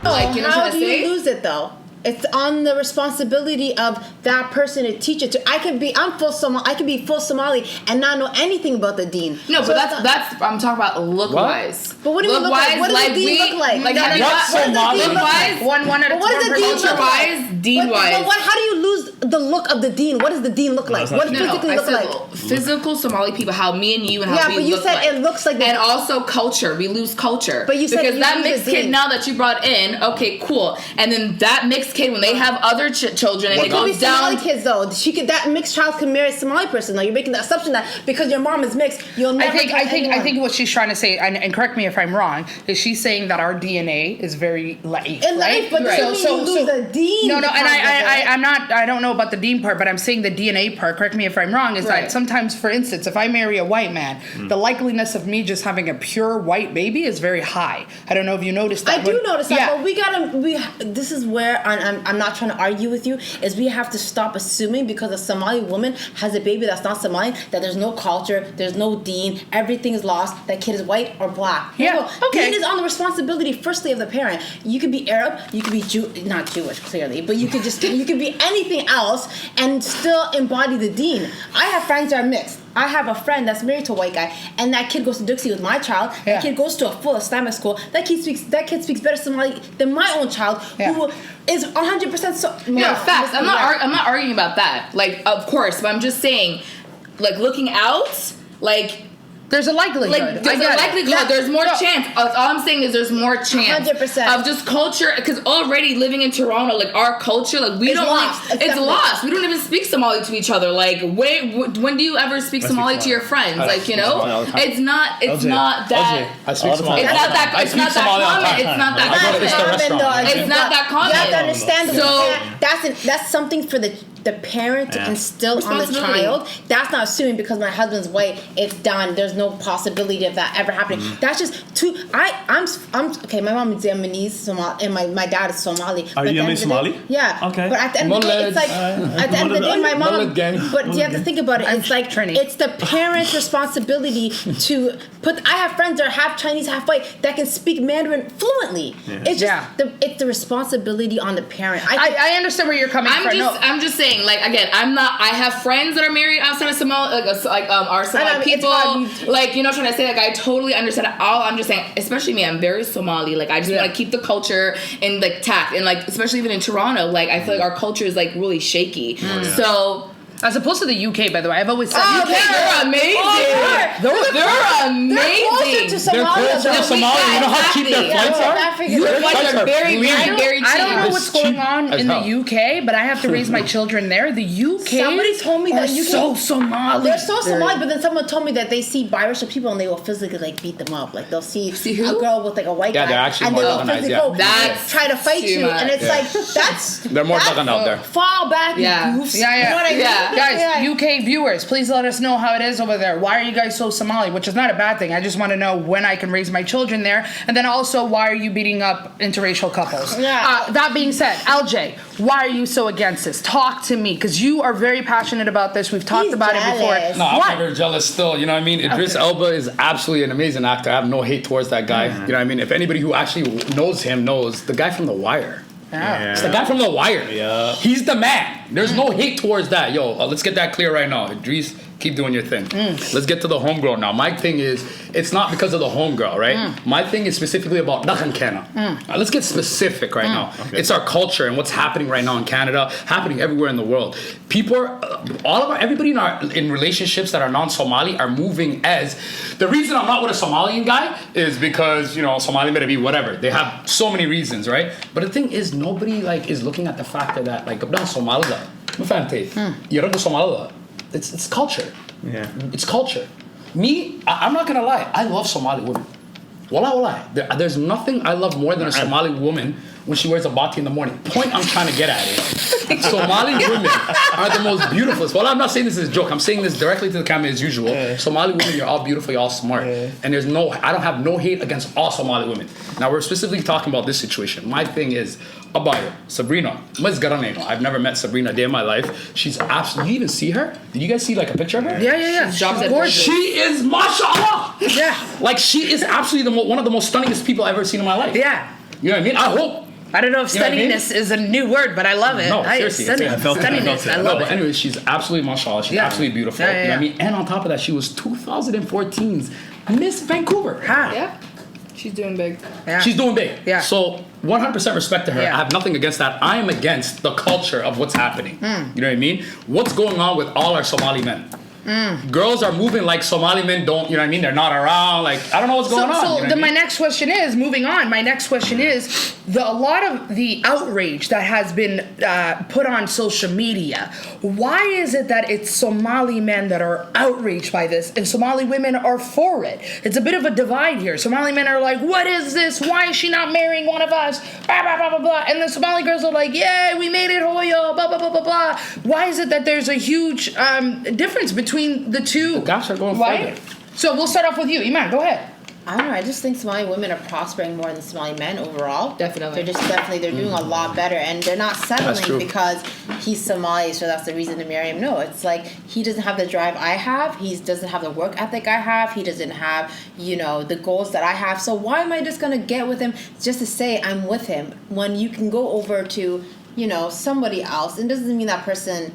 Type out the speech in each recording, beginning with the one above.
Like, you know how what I'm do you saying? lose it though? It's on the responsibility of that person to teach it to. I could be full Somali and not know anything about the deen. No, So but that's I'm talking about look wise. But what do you look like? What does the deen look like? Like how do you look wise? One at a time. What does the deen look like? Deen wise. But how do you lose the look of the deen? What does the deen look like? What does it physically look like? Physical Somali people, how me and you and how we look like. Yeah, but you said it looks like. And also culture. We lose culture. But you said because that mixed kid now that you brought in, okay, cool. And then that mixed kid when they have other children and it goes down. Somali kids though, that mixed child could marry a Somali person though. You're making the assumption that because your mom is mixed, you'll never. I think what she's trying to say, and correct me if I'm wrong, is she's saying that our DNA is very light, right? But right. So the deen. No, and I'm not. I don't know about the deen part, but I'm saying the DNA part. Correct me if I'm wrong. Is that sometimes, for instance, if I marry a white man, the likeliness of me just having a pure white baby is very high. I don't know if you noticed that. I do notice that, but this is where I'm not trying to argue with you. Is we have to stop assuming because a Somali woman has a baby that's not Somali that there's no culture, there's no deen, everything is lost. That kid is white or black. Yeah, okay. Deen is on the responsibility firstly of the parent. You could be Arab, you could be not Jewish clearly, but you could be anything else and still embody the deen. I have friends that are mixed. I have a friend that's married to a white guy, and that kid goes to Dixie with my child. That kid goes to a full Islamic school. That kid speaks better Somali than my own child, who is 100% so. Yeah, facts. I'm not arguing about that. Like, of course, but I'm just saying, like, looking out, like. There's a likelihood. Like, there's a likelihood. Yeah. There's more chance. All I'm saying is there's more chance 100% of just culture. Because already living in Toronto, like our culture, like we don't lost. Like, it's lost. We don't even speak Somali to each other. Like, when do you ever speak Somali to your friends? Like, you know, it's not that. I speak Somali. It's not that. It's not that common. It's not that common. It's not that common. You have to understand. So that's something for the parent to instill on the child. That's not assuming because my husband's white, it's done. There's no possibility of that ever happening. That's just too. I'm okay. My mom is Yemenese, Somali, and my dad is Somali. Are you Yemenese Somali? Yeah. Okay. But at the end of the day, it's like at the end of the day, my mom. But you have to think about it. It's like it's the parent's responsibility to put. I have friends that are half Chinese, half white that can speak Mandarin fluently. Yeah. It's just it's the responsibility on the parent. I understand where you're coming from. I'm just saying. Like again, I have friends that are married outside of Somali, our Somali people. Like, you know, trying to say, like, I totally understand. All I'm just saying, especially me, I'm very Somali. Like, I just want to keep the culture in like tact, and like, especially even in Toronto, like, I feel like our culture is like really shaky. So. As opposed to the UK, by the way, I've always said UK. They're amazing. They're amazing. They're closer to Somalia. They're closer to Somalia. You know how cheap their flights are? Your flights are very, very, very cheap. I don't know what's going on in the UK, but I have to raise my children there. The UK. Somebody told me that you so Somali. They're so Somali, but then someone told me that they see biracial people and they will physically like beat them up. Like they'll see a girl with like a white guy, they're actually and more they will organized, physically try to fight you, and it's like that's they're more duggan out there. Fall back, goofs. You know what I mean? Guys, UK viewers, please let us know how it is over there. Why are you guys so Somali? Which is not a bad thing. I just want to know when I can raise my children there, and then also why are you beating up interracial couples? That being said, LJ, why are you so against this? Talk to me, because you are very passionate about this. We've talked about it before. No, I'm never jealous still. You know what I mean? Idris Elba is absolutely an amazing actor. I have no hate towards that guy. You know what I mean? If anybody who actually knows him knows the guy from The Wire. It's the guy from The Wire. Yeah. He's the man. There's no hate towards that. Yo, let's get that clear right now. Idris, keep doing your thing. Let's get to the homegirl now. My thing is, it's not because of the homegirl, right? My thing is specifically about Dakan Kana. Let's get specific right now. Okay. It's our culture and what's happening right now in Canada, happening everywhere in the world. People, everybody in relationships that are non-Somali are moving as. The reason I'm not with a Somalian guy is because, you know, Somali may be whatever. They have so many reasons, right? But the thing is, nobody like is looking at the fact that like, Somali. It's culture. Yeah. It's culture. Me, I'm not gonna lie. I love Somali women. Wallah. There's nothing I love more than a Somali woman when she wears a bati in the morning. Point I'm trying to get at is Somali women are the most beautiful. Well, I'm not saying this as a joke. I'm saying this directly to the camera as usual. Somali women, you're all beautiful, you're all smart. And I don't have no hate against all Somali women. Now, we're specifically talking about this situation. My thing is, Abayo, Sabrina, I've never met Sabrina a day in my life. She's absolutely, you even see her? Did you guys see like a picture of her? Yeah. She is, mashallah. Yeah. Like she is absolutely one of the most stunningest people I've ever seen in my life. Yeah. You know what I mean? I hope. I don't know if stunningness is a new word, but I love it. No, seriously. Stunningness. I love it. But anyway, she's absolutely mashallah. She's absolutely beautiful. You know what I mean? And on top of that, she was 2014's Miss Vancouver. Yeah. She's doing big. Yeah. She's doing big. Yeah. So 100% respect to her. Yeah. I have nothing against that. I am against the culture of what's happening. You know what I mean? What's going on with all our Somali men? Girls are moving like Somali men don't, you know what I mean? They're not around. Like, I don't know what's going on. So you know my next question is, moving on, a lot of the outrage that has been put on social media, why is it that it's Somali men that are outraged by this and Somali women are for it? It's a bit of a divide here. Somali men are like, what is this? Why is she not marrying one of us? Blah, blah, blah, blah, blah. And the Somali girls are like, yeah, we made it, hoyo, blah, blah, blah, blah, blah. Why is it that there's a huge difference between the two? The gaps are going further. So we'll start off with you. Iman, go ahead. I don't know. I just think Somali women are prospering more than Somali men overall. Definitely. They're doing a lot better, and they're not settling because he's Somali, so that's the reason to marry him. No, it's like he doesn't have the drive I have. He doesn't have the work ethic I have. He doesn't have, the goals that I have. So why am I just gonna get with him just to say I'm with him when you can go over to, somebody else? It doesn't mean that person.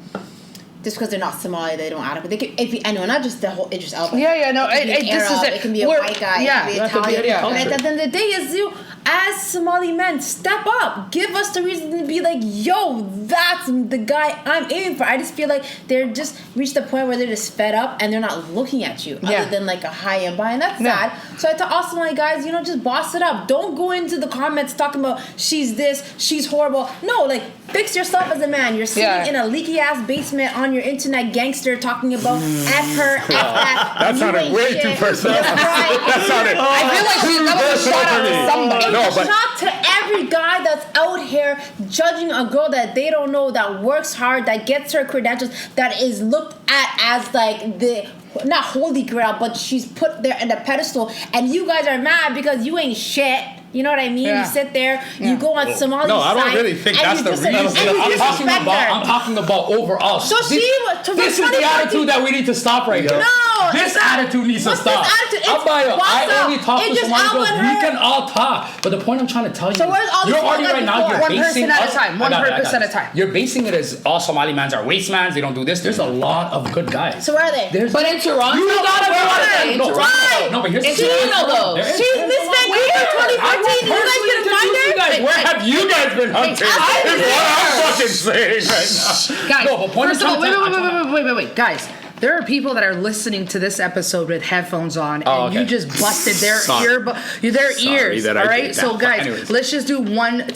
Just because they're not Somali, they don't adequate. They could, not just the whole Idris Elba. This is it. It can be a white guy. Yeah, it can be Italian. And at the end of the day, is as Somali men, step up. Give us the reason to be like, yo, that's the guy I'm aiming for. I just feel like they're just reached the point where they're just fed up and they're not looking at you other than like a high and by, and that's sad. So I tell all Somali guys, just boss it up. Don't go into the comments talking about she's this, she's horrible. No, like fix yourself as a man. You're sitting in a leaky ass basement on your internet gangster talking about F her, F that. That sounded way too personal. That sounded. I feel like that was a shout out to somebody. Talk to every guy that's out here judging a girl that they don't know, that works hard, that gets her credentials, that is looked at as like the not holy grail, but she's put there in a pedestal, and you guys are mad because you ain't shit. You know what I mean? Yeah. You sit there, you go on Somali No, I don't side, really think and that's you the just- reason. and you disrespect her. I'm talking about overall. So this is the 2014 attitude that we need to stop right here. No, this attitude needs to what's stop. this attitude? It's I only talk to Idris Somali girls. Elba and We her. can all talk, but the point I'm trying to tell you So where's all you're the already Somali right now. before? You're One basing person at a us- time. One I got it, purpose I got at a it. time. You're basing it as all Somali mans are waste mans. They don't do this. There's a lot of good guys. So where are they? But in Toronto, You gotta go out there. No, Why? no, but here's In the thing. Toronto, though. There is- She's Miss Vancouver 2014. You guys gonna find her? Where have you guys been hunting? Is what I'm fucking saying right now. Guys, No, but point first is of all, sometimes- wait, guys. There are people that are listening to this episode with headphones on, and you just busted their ears. that I All did right, that. so guys, Anyways. let's just do one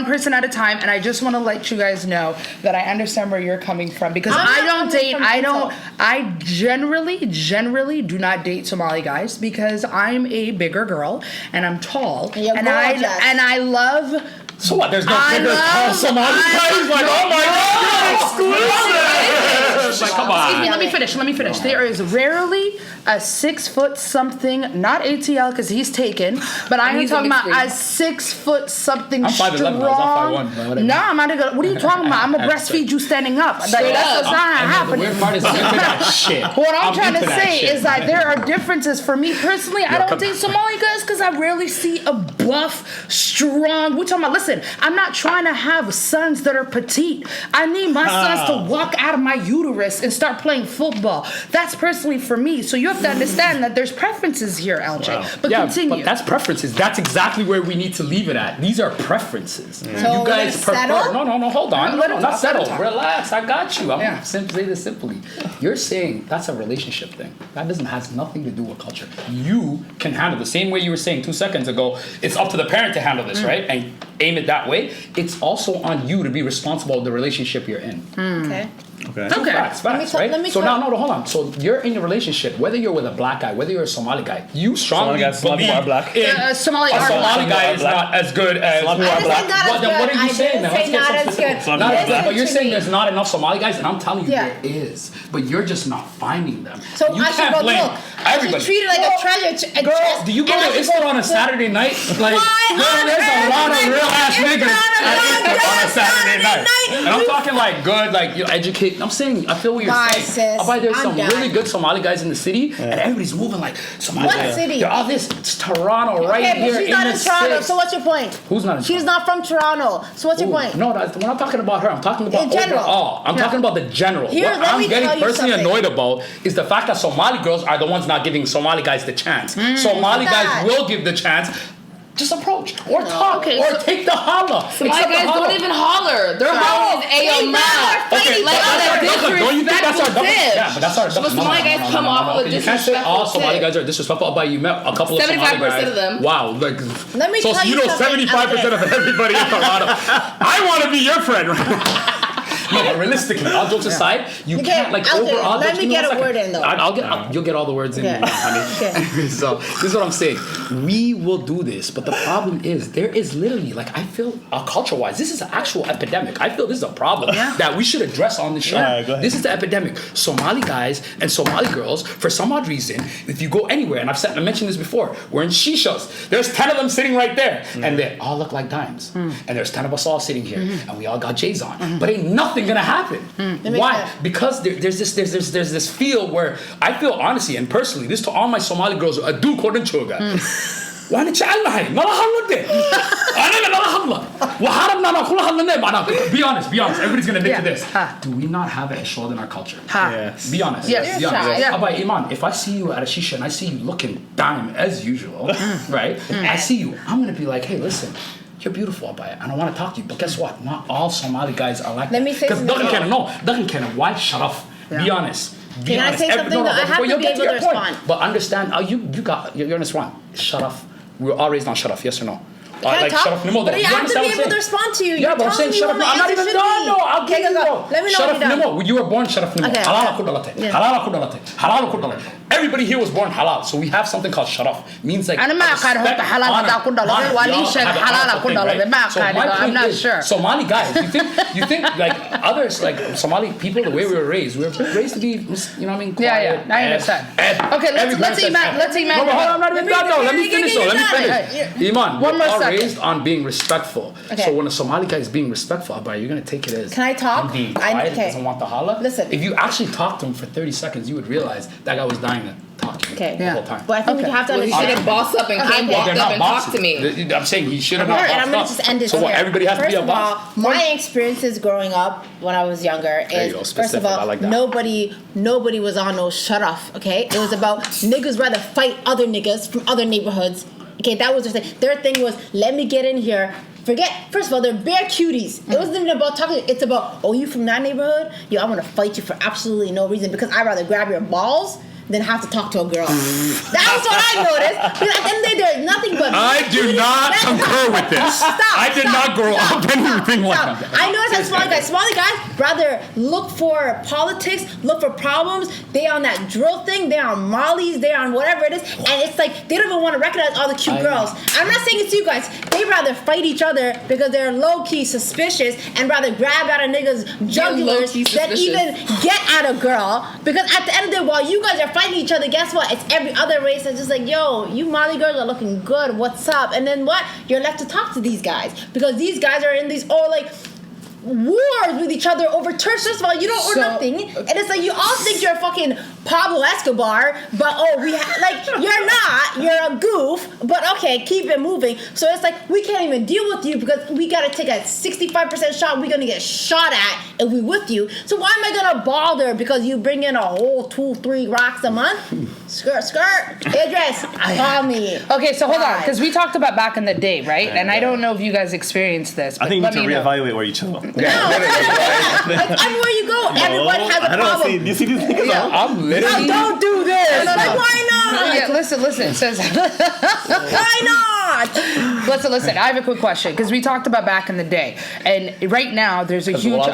person at a time, and I just want to let you guys know that I understand where you're coming from because I generally do not date Somali guys because I'm a bigger girl and I'm tall, And you're and gorgeous. I love. So what? There's no I bigger love- Somali guys. Like, oh my god, you're exclusive. Like, come on. Excuse me, let me finish. There is rarely a 6 foot something, not ATL because he's taken, but I am He's talking a about mixed a 6 foot something I'm 5'11", strong. I was not 5'1", but whatever. No, I'm not gonna. What are you talking about? I'm gonna breastfeed you standing up. Like, that's not The happening. weird part is I'm into that shit. What I'm trying to into that say shit. is that there are differences. For me personally, I don't date Somali guys because I rarely see a buff, strong. We're talking about. Listen, I'm not trying to have sons that are petite. I need my sons to walk out of my uterus and start playing football. That's personally for me. So you have to understand that there's preferences here, LJ. But Yeah, continue. but that's preferences. That's exactly where we need to leave it at. These are preferences. So You guys let's prefer. settle? No, hold on. Let No, him not talk, settle. let him talk. Relax. I got you. I'm Yeah. gonna say this simply. You're saying that's a relationship thing. That has nothing to do with culture. You can handle the same way you were saying 2 seconds ago. It's up to the parent to handle this, right? And aim it that way. It's also on you to be responsible of the relationship you're in. Okay. Okay. Facts, right? So now, hold on. So you're in a relationship, whether you're with a black guy, whether you're a Somali guy, you strongly Somali believe are black. in Somali a are Somali black. guy is not as good as Somali I are didn't black. say not as Then what good. are you I saying? didn't Then say let's get not some as specifics. good. Not as Listen But you're to saying me. there's not enough Somali guys, and I'm telling you Yeah. there is. But you're just not finding them. So you I should go look. I should everybody. treat it like a treasure. Girl, do you go to Istanbul on a Saturday night? Like, girl, there's a lot of real ass niggas at Istanbul on a Saturday night. And I'm talking like good, like you educate I'm saying, I feel what you're saying. Sis, There's I'm some done. really good Somali guys in the city, and everybody's moving like Somali. What city? They're all this. It's Toronto right Okay, here but she's in not the in Toronto, six. so what's your point? Who's not in She's not from Toronto, so what's your point? No, we're not talking about her. I'm talking about In general. overall. I'm talking about the general. Here, what let I'm me tell getting you personally something. annoyed about is the fact that Somali girls are the ones not giving Somali guys the chance. Somali guys will give the chance. Just approach or talk or take the holla. Somali guys don't even holler. Their holler is Ayo Ma. Okay, like on a don't you think that's our double? disrespectful Yeah, but that's our double. But Somali guys come off with a You can't say all disrespectful Somali tip. guys are disrespectful. But you met a couple of Somali guys. 75% of them. Wow, like Let me so tell you you know something, 75% of everybody in Toronto. I want to be your friend. No, but realistically, all jokes aside, you can't like overall. Let me get a word in though. You'll get all the words in, honey. Okay. So this is what I'm saying. We will do this, but the problem is there is literally like I feel culture-wise, this is an actual epidemic. I feel this is a problem that we should address on the show. Yeah, go ahead. This is the epidemic. Somali guys and Somali girls, for some odd reason, if you go anywhere, and I mentioned this before, we're in shishas. There's 10 of them sitting right there, and they all look like dimes. And there's 10 of us all sitting here, and we all got J's on. But ain't nothing gonna happen. Why? Because there's this feel where I feel honestly and personally, this to all my Somali girls, a do kodan choga. وانا تشعلنا هاي ما راح نرد انا ما راح اطلع وحرمنا انا كلها حلنا معناته be honest everybody's gonna admit to this. Do we not have a shoulder in our culture? Yes. Be honest. Yes. Be honest. Yeah. Abay, Iman, if I see you at a shisha and I see you looking dime as usual, right? I see you, I'm gonna be like, hey, listen, you're beautiful, Abay, and I want to talk to you. But guess what? Not all Somali guys are like Let me say because something. Doesn't care. Why shut off? Be honest. Be Can I honest. say something? I have to be able to respond. But understand, you're in this one. Shut off. We were all raised on shut off, yes or no? Can't talk, but I have to be able to respond to you. Yeah, but I'm saying shut up. I'm not even done. No, I'll give you. Let me know Shut when you're up, You were born shut up. Okay. Halal kudalate. Halal kudalate. Halal kudalate. Everybody here was born halal, so we have something called shut off. Means like. أنا ما أعرف halal كذا كذا ولا شيء halal كذا ما أعرف. I'm not sure. Somali guys, you think like others like Somali people, the way we were raised to be, you know what I mean? Quiet, I understand. Okay, let's Iman. No, but hold on, I'm not even done though. Let me finish. Iman, One more we're all second. raised on being respectful. Okay. So when a Somali guy is being respectful, you're gonna take it as Can I talk? him being quiet, okay. doesn't want the holla. Listen. If you actually talk to him for 30 seconds, you would realize that guy was dying to talk to you the whole time. But I think you have to Well, he understand. should have bossed up and came They're walked up not and talked bossing. to me. I'm saying he should have All not right, bossed I'm gonna up. just end this So what? here. Everybody has to be a First of all, boss. my experiences growing up when I was younger There you is go, first of specific. all, I like that. nobody was on no shut off. Okay, it was about niggas rather fight other niggas from other neighborhoods. Okay, that was their thing. Their thing was let me get in here. First of all, they're bare cuties. It wasn't even about talking. It's about, oh, you from that neighborhood? Yo, I want to fight you for absolutely no reason because I'd rather grab your balls than have to talk to a girl. That's what I noticed. Because at the end of the day, there's nothing but. I do not concur with this. I did not grow up anything like that. I noticed that Somali guys rather look for politics, look for problems. They on that drill thing. They on mollies. They on whatever it is, and it's like they don't even want to recognize all the cute girls. I'm not saying it's you guys. They rather fight each other because they're low key suspicious and rather grab at a nigga's jugulars than even get at a girl. Because at the end of the day, while you guys are fighting each other, guess what? It's every other race that's just like, yo, you Mali girls are looking good. What's up? And then what? You're left to talk to these guys because these guys are in these wars with each other over turf. First of all, you don't or nothing, and it's like you all think you're fucking Pablo Escobar, but you're not. You're a goof. But okay, keep it moving. So it's like we can't even deal with you because we gotta take a 65% shot. We're gonna get shot at if we with you. So why am I gonna bother because you bring in a whole 2-3 rocks a month? Skirt. Idris, call me. Okay, so hold on, because we talked about back in the day, right? And I don't know if you guys experienced this. But I think you need to reevaluate where you chill. Like everywhere you go, everybody has a problem. Do you see these niggas? Yeah, I'm literally. Don't do this. Like, why not? Yeah, listen. It says. Why not? Listen. I have a quick question because we talked about back in the day, and right now there's a huge.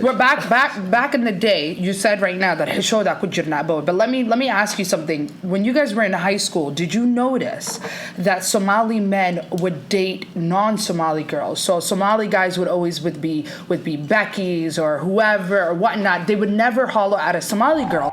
We're back in the day. You said right now that Hishoda kujirna bo. But let me ask you something. When you guys were in high school, did you notice that Somali men would date non-Somali girls? So Somali guys would always be Becky's or whoever or whatnot. They would never holler at a Somali girl.